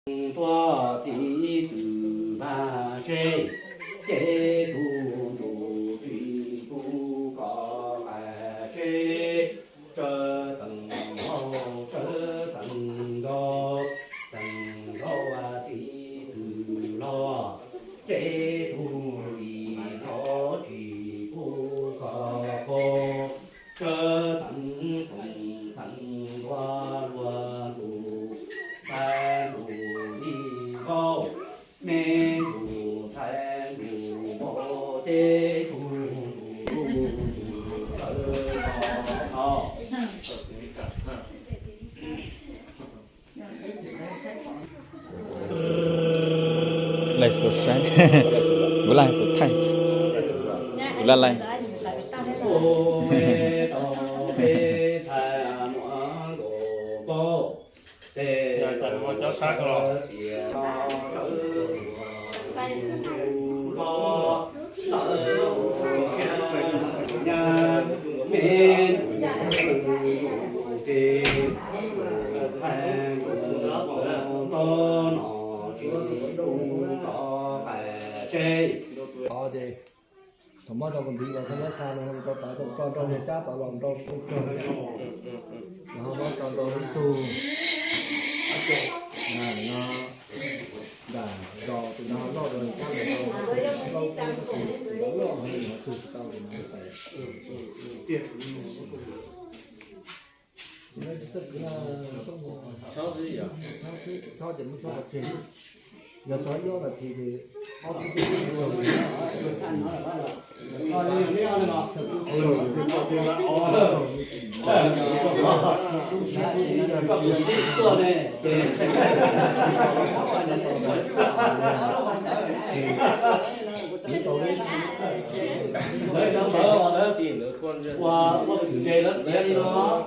多几子万岁，这土土地不高万岁，这等候这等候等候啊几子咯，这土地土地不高这等多罗主。三主立后，民主财主国这主好。Lại sốt sáng. Bữa nay của Thái. Bữa nay. Rồi tận một cháu khác rồi. Thì thầm mát trong đi vào thầm mát xa nó có tại trong nhà chát tại vòng trong nó có trong tu nó đã do từ nó lo rồi các người lâu nó lo hơn nó chụp tao thì nó phải nó tức là cháu gì à cháu chỉ muốn cho học sinh giờ cháu vô là thì học sinh我只给了这里了。